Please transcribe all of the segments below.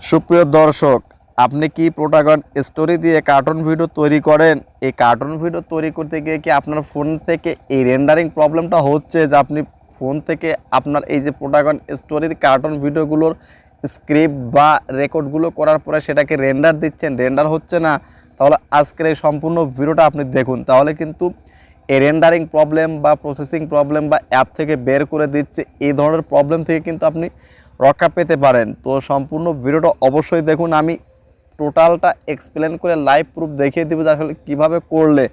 সুপ্রিয় দর্শক, আপনি কি প্রোটাগন স্টোরি দিয়ে কার্টুন ভিডিও তৈরি করেন? এই কার্টুন ভিডিও তৈরি করতে গিয়ে কি আপনার ফোন থেকে এই রেন্ডারিং প্রবলেমটা হচ্ছে যে আপনি ফোন থেকে আপনার এই যে প্রোটাগন স্টোরির কার্টুন ভিডিওগুলোর স্ক্রিপ্ট বা রেকর্ডগুলো করার পরে সেটাকে রেন্ডার দিচ্ছেন, রেন্ডার হচ্ছে না? তাহলে আজকের এই সম্পূর্ণ ভিডিওটা আপনি দেখুন, তাহলে কিন্তু এই রেন্ডারিং প্রবলেম বা প্রসেসিং প্রবলেম বা অ্যাপ থেকে বের করে দিচ্ছে, এই ধরনের প্রবলেম থেকে কিন্তু আপনি রক্ষা পেতে পারেন। তো সম্পূর্ণ ভিডিওটা অবশ্যই দেখুন, আমি টোটালটা এক্সপ্লেন করে লাইভ প্রুফ দেখিয়ে দেবো যে আসলে কীভাবে করলে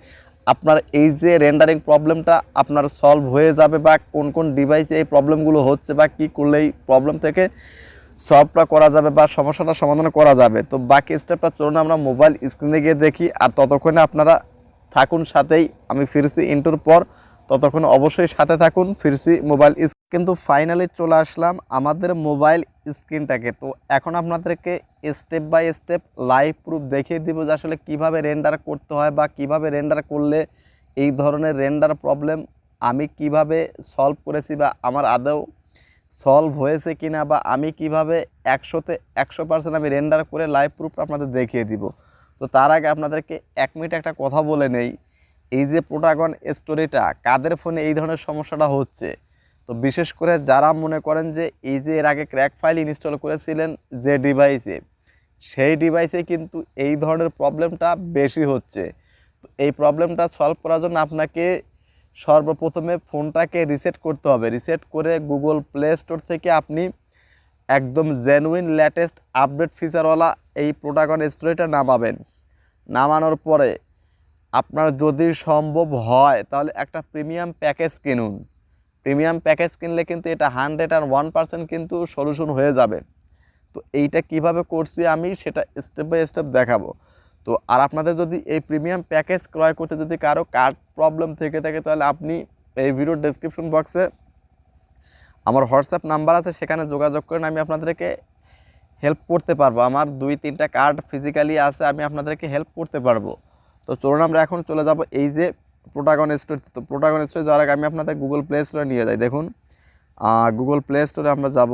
আপনার এই যে রেন্ডারিং প্রবলেমটা আপনার সলভ হয়ে যাবে, বা কোন কোন ডিভাইসে এই প্রবলেমগুলো হচ্ছে, বা কী করলে এই প্রবলেম থেকে সলভটা করা যাবে বা সমস্যাটা সমাধান করা যাবে। তো বাকি স্টেপটা চলুন আমরা মোবাইল স্ক্রিনে গিয়ে দেখি, আর ততক্ষণে আপনারা থাকুন সাথেই। আমি ফিরছি ইন্টুর পর, ততক্ষণ অবশ্যই সাথে থাকুন। ফিরছি মোবাইল কিন্তু ফাইনালি চলে আসলাম আমাদের মোবাইল স্ক্রিনটাকে। তো এখন আপনাদেরকে step by step live proof দেখিয়ে দিব যে আসলে কীভাবে রেন্ডার করতে হয়, বা কিভাবে রেন্ডার করলে এই ধরনের রেন্ডার প্রবলেম আমি কিভাবে সলভ করেছি, বা আমার আদৌ সলভ হয়েছে কিনা, বা আমি কিভাবে 100% আমি রেন্ডার করে লাইভ প্রুফ আপনাদের দেখিয়ে দিব। তো তার আগে আপনাদেরকে 1 মিনিট একটা কথা বলে নেই, এই যে প্রোটাগন স্টোরিটা কাদের ফোনে এই ধরনের সমস্যাটা হচ্ছে। তো বিশেষ করে যারা মনে করেন যে এই যে এর আগে ক্র্যাক ফাইল ইনস্টল করেছিলেন যে ডিভাইসে, সেই ডিভাইসে কিন্তু এই ধরনের প্রবলেমটা বেশি হচ্ছে। তো এই প্রবলেমটা সলভ করার জন্য আপনাকে সর্বপ্রথমে ফোনটাকে রিসেট করতে হবে। রিসেট করে গুগল প্লে স্টোর থেকে আপনি একদম জেনুইন লেটেস্ট আপডেট ফিচারওয়ালা এই প্রোটাগন স্টোরিটা নামাবেন। নামানোর পরে আপনার যদি সম্ভব হয় তাহলে একটা প্রিমিয়াম প্যাকেজ কিনুন। প্রিমিয়াম প্যাকেজ কিনলে কিন্তু এটা 101% কিন্তু সলিউশন হয়ে যাবে। তো এইটা কিভাবে করছি আমি সেটা স্টেপ বাই স্টেপ দেখাবো। তো আর আপনাদের যদি এই প্রিমিয়াম প্যাকেজ ক্রয় করতে যদি কারো কার্ড প্রবলেম থেকে থাকে, তাহলে আপনি এই ভিডিওর ডেসক্রিপশন বক্সে আমার হোয়াটসঅ্যাপ নাম্বার আছে, সেখানে যোগাযোগ করেন, আমি আপনাদেরকে হেল্প করতে পারবো। আমার 2-3টা কার্ড ফিজিক্যালি আছে, আমি আপনাদেরকে হেল্প করতে পারবো। তো চলুন আমরা এখন চলে যাব এই যে প্রোটাগন স্টোরি। তো প্রোটাগন স্টোরি যাওয়ার আগে আমি আপনাদের গুগল প্লে স্টোরে নিয়ে যাই। দেখুন গুগল প্লে স্টোরে আমরা যাব।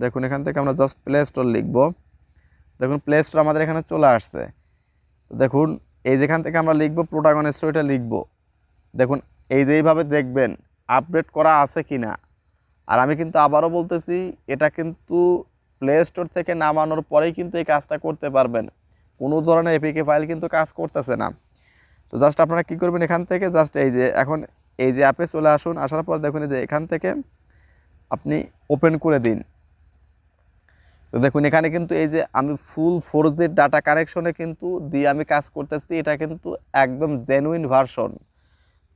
দেখুন এখান থেকে আমরা জাস্ট প্লে স্টোর লিখব। দেখুন প্লে স্টোর আমাদের এখানে চলে আসছে। তো দেখুন এই যেখান থেকে আমরা লিখব প্রোটাগন স্টোরিটা লিখব। দেখুন এই যে এইভাবে দেখবেন আপডেট করা আছে কি না। আর আমি কিন্তু আবারও বলতেছি, এটা কিন্তু প্লে স্টোর থেকে নামানোর পরেই কিন্তু এই কাজটা করতে পারবেন। কোনো ধরনের এপিকে ফাইল কিন্তু কাজ করতেছে না। তো জাস্ট আপনারা কী করবেন, এখান থেকে জাস্ট এই যে এখন এই যে অ্যাপে চলে আসুন। আসার পর দেখুন এই যে এখান থেকে আপনি ওপেন করে দিন। তো দেখুন এখানে কিন্তু এই যে আমি ফুল 4G ডাটা কানেকশনে কিন্তু দিয়ে আমি কাজ করতেছি, এটা কিন্তু একদম জেনুইন ভার্সন।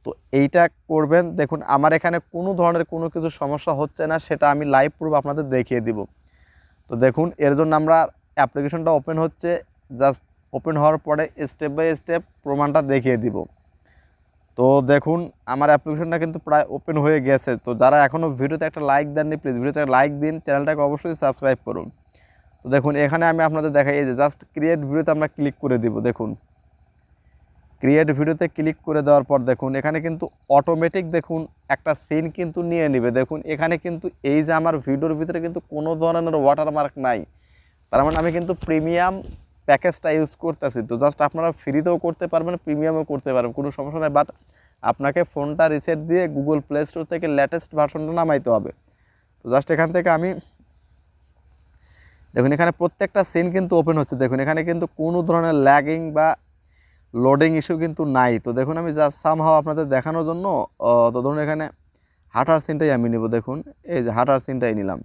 তো এইটা করবেন। দেখুন আমার এখানে কোনো ধরনের কোনো কিছু সমস্যা হচ্ছে না, সেটা আমি লাইভ প্রুফ আপনাদের দেখিয়ে দিব। তো দেখুন এর জন্য আমরা অ্যাপ্লিকেশনটা ওপেন হচ্ছে, জাস্ট ওপেন হওয়ার পরে স্টেপ বাই স্টেপ প্রমাণটা দেখিয়ে দিব। তো দেখুন আমার অ্যাপ্লিকেশনটা কিন্তু প্রায় ওপেন হয়ে গেছে। তো যারা এখনও ভিডিওতে একটা লাইক দেননি, প্লিজ ভিডিওতে একটা লাইক দিন, চ্যানেলটাকে অবশ্যই সাবস্ক্রাইব করুন। তো দেখুন এখানে আমি আপনাদের দেখাই, এই যে জাস্ট ক্রিয়েট ভিডিওতে আমরা ক্লিক করে দিব। দেখুন ক্রিয়েট ভিডিওতে ক্লিক করে দেওয়ার পর দেখুন এখানে কিন্তু অটোমেটিক দেখুন একটা সিন কিন্তু নিয়ে নেবে। দেখুন এখানে কিন্তু এই যে আমার ভিডিওর ভিতরে কিন্তু কোনো ধরনের ওয়াটারমার্ক নাই, তার মানে আমি কিন্তু প্রিমিয়াম প্যাকেজটা ইউজ করতেছি। তো জাস্ট আপনারা ফ্রিতেও করতে পারবেন, প্রিমিয়ামও করতে পারবেন, কোনো সমস্যা নেই। বাট আপনাকে ফোনটা রিসেট দিয়ে গুগল প্লে স্টোর থেকে লেটেস্ট ভার্সনটা নামাইতে হবে। তো জাস্ট এখান থেকে আমি দেখুন এখানে প্রত্যেকটা সিন কিন্তু ওপেন হচ্ছে। দেখুন এখানে কিন্তু কোনো ধরনের ল্যাগিং বা লোডিং ইস্যু কিন্তু নাই। তো দেখুন আমি জাস্ট সামহাও আপনাদের দেখানোর জন্য তো ধরুন এখানে হাঁটার সিনটাই আমি নেব। দেখুন এই যে হাঁটার সিনটাই নিলাম।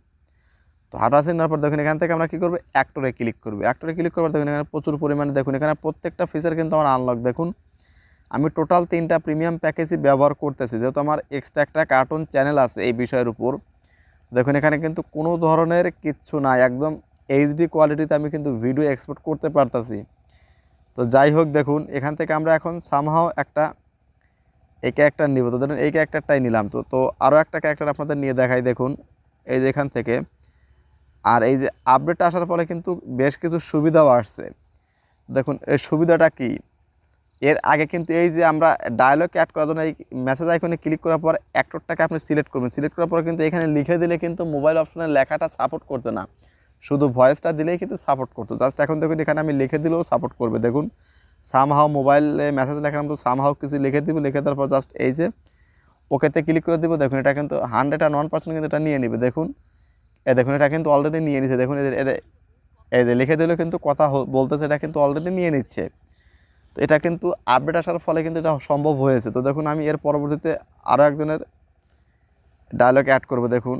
তো হাঁটার সিন নেওয়ার পর দেখুন এখান থেকে আমরা কী করবো, অ্যাক্টরে ক্লিক করবো। অ্যাক্টরে ক্লিক করবার দেখুন এখানে প্রচুর পরিমাণে দেখুন এখানে প্রত্যেকটা ফিচার কিন্তু আমার আনলক। দেখুন আমি টোটাল 3টা প্রিমিয়াম প্যাকেজই ব্যবহার করতেছি, যেহেতু আমার এক্সট্রা একটা কার্টুন চ্যানেল আছে এই বিষয়ের উপর। দেখুন এখানে কিন্তু কোনো ধরনের কিচ্ছু নাই, একদম এইচডি কোয়ালিটিতে আমি কিন্তু ভিডিও এক্সপোর্ট করতে পারতাছি। তো যাই হোক দেখুন এখান থেকে আমরা এখন সামহাও একটা এই ক্যারেক্টার নিব। তো ধরুন এই ক্যারেক্টারটাই নিলাম। তো আরও একটা ক্যারেক্টার আপনাদের নিয়ে দেখাই। দেখুন এই যে এখান থেকে আর এই যে আপডেটটা আসার ফলে কিন্তু বেশ কিছু সুবিধাও আসছে। দেখুন এই সুবিধাটা কি, এর আগে কিন্তু এই যে আমরা ডায়লগ অ্যাড করার জন্য এই মেসেজ আইকনে ক্লিক করার পর অ্যাক্টরটাকে আপনি সিলেক্ট করবেন। সিলেক্ট করার পর কিন্তু এখানে লিখে দিলে কিন্তু মোবাইল অপশনের লেখাটা সাপোর্ট করতো না। শুধু ভয়েসটা দিলেই কিন্তু সাপোর্ট করতো। জাস্ট এখন দেখুন এখানে আমি লিখে দিলেও সাপোর্ট করবে। দেখুন সামহাও মোবাইলে মেসেজ লেখার মতো সামহাও কিছু লিখে দিব, লিখে দেওয়ার পর জাস্ট এই যে ওকেতে ক্লিক করে দেবো। দেখুন এটা কিন্তু 101% কিন্তু এটা নিয়ে নেবে। দেখুন দেখুন এটা কিন্তু অলরেডি নিয়ে নিচ্ছে। দেখুন এই যে লিখে দিলেও কিন্তু কথা বলতেছে, এটা কিন্তু অলরেডি নিয়ে নিচ্ছে। তো এটা কিন্তু আপডেট আসার ফলে কিন্তু এটা সম্ভব হয়েছে। তো দেখুন আমি এর পরবর্তীতে আরও একজনের ডায়লগ অ্যাড করব। দেখুন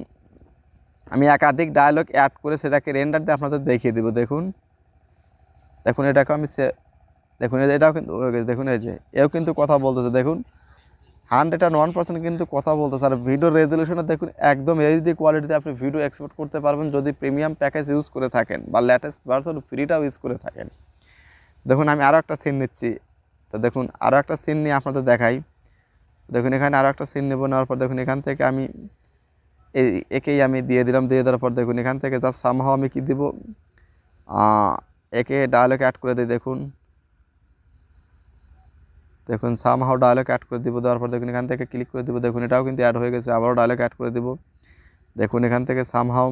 আমি একাধিক ডায়লগ অ্যাড করে সেটাকে রেন্ডার দিয়ে আপনাদের দেখিয়ে দেবো। দেখুন দেখুন এটাকে আমি দেখুন এটাও কিন্তু হয়ে গেছে। দেখুন এই যে এও কিন্তু কথা বলতেছে। দেখুন 101% কিন্তু কথা বলতেছে। আর ভিডিও রেজলিউশনে দেখুন একদম এইচডি কোয়ালিটিতে আপনি ভিডিও এক্সপোর্ট করতে পারবেন যদি প্রিমিয়াম প্যাকেজ ইউজ করে থাকেন বা লেটেস্ট ভার্সন ফ্রিটাও ইউজ করে থাকেন। দেখুন আমি আরও একটা সিন নিচ্ছি। তো দেখুন আরও একটা সিন নিয়ে আপনাদের দেখাই। দেখুন এখানে আরও একটা সিন নেব, নেওয়ার পর দেখুন এখান থেকে আমি একেই আমি দিয়ে দিলাম। দিয়ে দেওয়ার পর দেখুন এখান থেকে জাস্ট সামহাও আমি কী দিব, একে ডায়লগ অ্যাড করে দিই। দেখুন দেখুন সামহাও ডায়লগ অ্যাড করে দিব। দেওয়ার পর দেখুন এখান থেকে ক্লিক করে দিব। দেখুন এটাও কিন্তু অ্যাড হয়ে গেছে। আবারও ডায়লগ অ্যাড করে দিব। দেখুন এখান থেকে সামহাও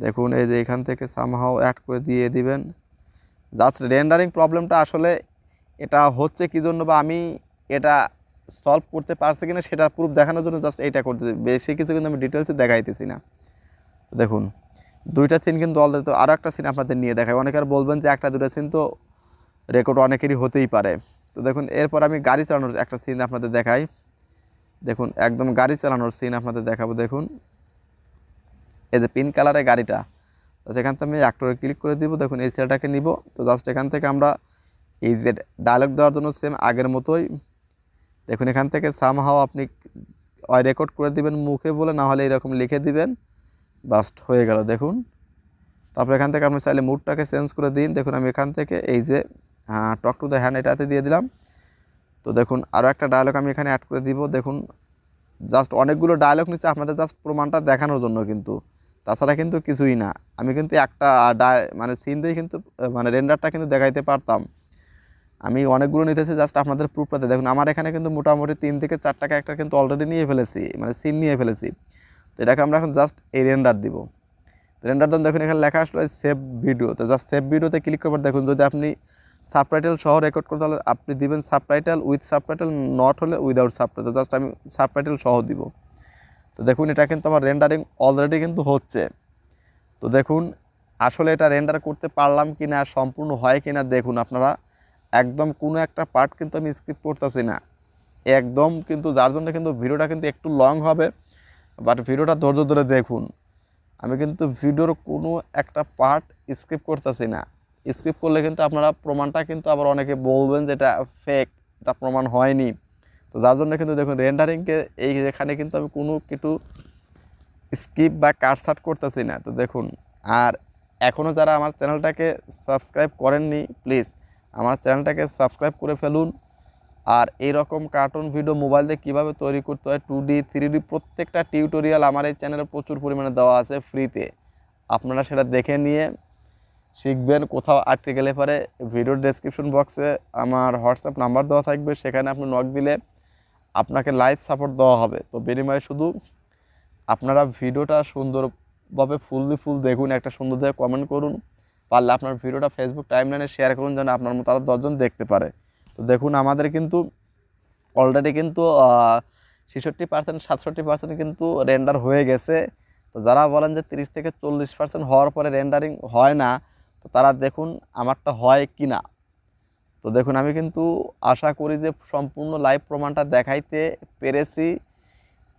দেখুন এই যে এখান থেকে সামহাও অ্যাড করে দিয়ে দিবেন। জাস্ট রেন্ডারিং প্রবলেমটা আসলে এটা হচ্ছে কী জন্য বা আমি এটা সলভ করতে পারছি কিনা সেটা প্রুফ দেখানোর জন্য জাস্ট এইটা করতেছি, বেশি কিছু কিন্তু আমি ডিটেলসে দেখাইতেছি না। দেখুন দুইটা সিন কিন্তু অলরেডি। তো আরও একটা সিন আপনাদের নিয়ে দেখাই। অনেকে আর বলবেন যে একটা দুটো সিন তো রেকর্ড অনেকেরই হতেই পারে। তো দেখুন এরপর আমি গাড়ি চালানোর একটা সিন আপনাদের দেখাই। দেখুন একদম গাড়ি চালানোর সিন আপনাদের দেখাবো। দেখুন এই যে পিঙ্ক কালারের গাড়িটা, তো সেখান থেকে আমি অ্যাক্টরে ক্লিক করে দিব। দেখুন এই সেলটাকে নিব। তো জাস্ট এখান থেকে আমরা এই যে ডায়লগ দেওয়ার জন্য সেম আগের মতোই দেখুন এখান থেকে সামহাও আপনি রেকর্ড করে দিবেন মুখে বলে, না হলে এরকম লিখে দিবেন, বাস্ট হয়ে গেল। দেখুন তারপর এখান থেকে আপনি চাইলে মুডটাকে চেঞ্জ করে দিন। দেখুন আমি এখান থেকে এই যে টক টু দ্য হ্যান্ড এটাতে দিয়ে দিলাম। তো দেখুন আরও একটা ডায়লগ আমি এখানে অ্যাড করে দিব। দেখুন জাস্ট অনেকগুলো ডায়লগ নিচ্ছে আপনাদের জাস্ট প্রমাণটা দেখানোর জন্য, কিন্তু তাছাড়া কিন্তু কিছুই না। আমি কিন্তু একটা মানে সিন দিয়ে কিন্তু মানে রেন্ডারটা কিন্তু দেখাইতে পারতাম। আমি অনেকগুলো নিতেছি জাস্ট আপনাদের প্রুফটাতে। দেখুন আমার এখানে কিন্তু মোটামুটি 3 থেকে 4টা ক্যারেক্টার কিন্তু অলরেডি নিয়ে ফেলেছি, মানে সিন নিয়ে ফেলেছি। তো এটাকে আমরা এখন জাস্ট এই রেন্ডার দিব। রেন্ডার দেন। দেখুন এখানে লেখা আসলো সেভ ভিডিও। তো জাস্ট সেভ ভিডিওতে ক্লিক করবার দেখুন যদি আপনি সাবটাইটেল সহ রেকর্ড করতে হলে আপনি দিবেন সাবটাইটেল, উইথ সাবটাইটেল, নট হলে উইদাউট সাবটাইটেল। জাস্ট আমি সাবটাইটেল সহ দিব। তো দেখুন এটা কিন্তু আমার রেন্ডারিং অলরেডি কিন্তু হচ্ছে। তো দেখুন আসলে এটা রেন্ডার করতে পারলাম কি না, সম্পূর্ণ হয় কি না দেখুন আপনারা। একদম কোনো একটা পার্ট কিন্তু আমি স্কিপ করতেছি না একদম, কিন্তু যার জন্য কিন্তু ভিডিওটা কিন্তু একটু লং হবে, বাট ভিডিওটা ধৈর্য ধরে দেখুন। আমি কিন্তু ভিডিওর কোনো একটা পার্ট স্কিপ করতেছি না। স্কিপ করলে কিন্তু আপনারা প্রমাণটা কিন্তু আবার অনেকে বলবেন যে এটা ফেক, এটা প্রমাণ হয়নি। তো যার জন্য কিন্তু দেখুন রেন্ডারিংকে এই এখানে কিন্তু আমি কোনো কিছু স্কিপ বা কাটছাট করতেছি না। তো দেখুন আর এখনও যারা আমার চ্যানেলটাকে সাবস্ক্রাইব করেননি প্লিজ আমার চ্যানেলটাকে সাবস্ক্রাইব করে ফেলুন। আর এইরকম কার্টুন ভিডিও মোবাইল দিয়ে কীভাবে তৈরি করতে হয় 2D 3D প্রত্যেকটা টিউটোরিয়াল আমার এই চ্যানেলে প্রচুর পরিমাণে দেওয়া আছে ফ্রিতে। আপনারা সেটা দেখে নিয়ে শিখবেন। কোথাও আটকে গেলে পরে ভিডিওর ডেসক্রিপশন বক্সে আমার হোয়াটসঅ্যাপ নাম্বার দেওয়া থাকবে, সেখানে আপনি নক দিলে আপনাকে লাইভ সাপোর্ট দেওয়া হবে। তো বিনিময়ে শুধু আপনারা ভিডিওটা সুন্দরভাবে ফুল দেখুন, একটা সুন্দর দিয়ে কমেন্ট করুন, পারলে আপনার ভিডিওটা ফেসবুক টাইমলাইনে শেয়ার করুন যেন আপনার মতো আরও 10জন দেখতে পারে। তো দেখুন আমাদের কিন্তু অলরেডি কিন্তু 66% 67% কিন্তু রেন্ডার হয়ে গেছে। তো যারা বলেন যে 30 থেকে 40% হওয়ার পরে রেন্ডারিং হয় না, তো তারা দেখুন আমারটা হয় কি না। তো দেখুন আমি কিন্তু আশা করি যে সম্পূর্ণ লাইভ প্রমাণটা দেখাইতে পেরেছি,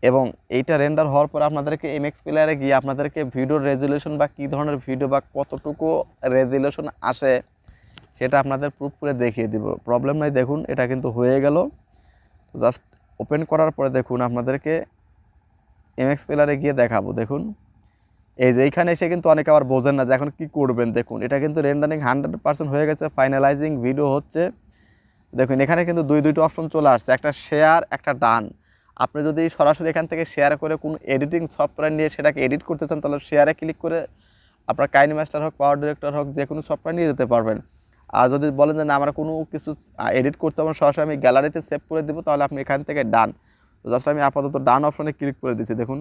এবং এইটা রেন্ডার হওয়ার পর আপনাদেরকে এমএক্স প্লেয়ারে গিয়ে আপনাদেরকে ভিডিওর রেজুলেশন বা কী ধরনের ভিডিও বা কতটুকু রেজুলেশন আসে সেটা আপনাদের প্রুফ করে দেখিয়ে দিব, প্রবলেম নাই। দেখুন এটা কিন্তু হয়ে গেল। তো জাস্ট ওপেন করার পরে দেখুন আপনাদেরকে এমএক্স প্লেয়ারে গিয়ে দেখাবো। দেখুন এই যে এইখানে এসে কিন্তু অনেকে আবার বোঝেন না যে এখন কী করবেন। দেখুন এটা কিন্তু রেন্ডারিং 100% হয়ে গেছে, ফাইনালাইজিং ভিডিও হচ্ছে। দেখুন এখানে কিন্তু দুইটা অপশন চলে আসছে, একটা শেয়ার একটা ডান। আপনি যদি সরাসরি এখান থেকে শেয়ার করে কোনো এডিটিং সফটওয়্যার নিয়ে সেটাকে এডিট করতে চান তাহলে শেয়ারে ক্লিক করে আপনার কাইনি মাস্টার হোক, পাওয়ার ডিরেক্টর হোক, যে কোনো সফটওয়্যার নিয়ে যেতে পারবেন। আর যদি বলেন যে না আমরা কোনো কিছু এডিট করতে হবে সরাসরি আমি গ্যালারিতে সেভ করে দেবো, তাহলে আপনি এখান থেকে ডান। তো জাস্ট আমি আপাতত ডান অপশনে ক্লিক করে দিচ্ছি। দেখুন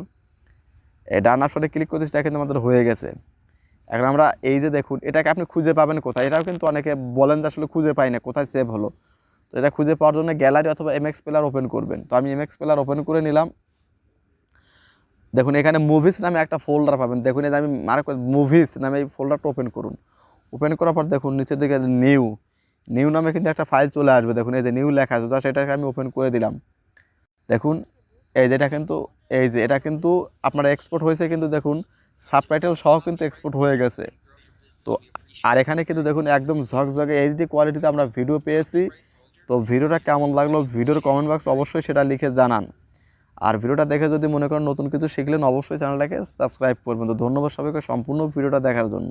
এই ডান অপশনে ক্লিক করে দিচ্ছি, এটা কিন্তু আমাদের হয়ে গেছে। এখন আমরা এই যে দেখুন এটাকে আপনি খুঁজে পাবেন কোথায়, এটাও কিন্তু অনেকে বলেন যে আসলে খুঁজে পাই না কোথায় সেভ হলো। তো এটা খুঁজে পাওয়ার জন্য গ্যালারি অথবা এমএক্স প্লেয়ার ওপেন করবেন। তো আমি এমএক্স প্লেয়ার ওপেন করে নিলাম। দেখুন এখানে মুভিস নামে একটা ফোল্ডার পাবেন, দেখুন এই যে আমি মার্ক মুভিস নামে এই ফোল্ডারটা ওপেন করুন। ওপেন করার পর দেখুন নিচের দিকে নিউ নিউ নামে কিন্তু একটা ফাইল চলে আসবে, দেখুন এই যে নিউ লেখা আছে, জাস্ট এটাকে আমি ওপেন করে দিলাম। দেখুন এই যে এটা কিন্তু এই যে এটা কিন্তু আপনার এক্সপোর্ট হয়েছে, কিন্তু দেখুন সাবটাইটেল সহ কিন্তু এক্সপোর্ট হয়ে গেছে। তো আর এখানে কিন্তু দেখুন একদম ঝকঝকে এইচডি কোয়ালিটিতে আমরা ভিডিও পেয়েছি। তো ভিডিওটা কেমন লাগলো ভিডিওর কমেন্ট বক্স অবশ্যই সেটা লিখে জানান। আর ভিডিওটা দেখে যদি মনে করেন নতুন কিছু শিখলেন অবশ্যই চ্যানেলটাকে সাবস্ক্রাইব করবেন। তো ধন্যবাদ সবাইকে সম্পূর্ণ ভিডিওটা দেখার জন্য।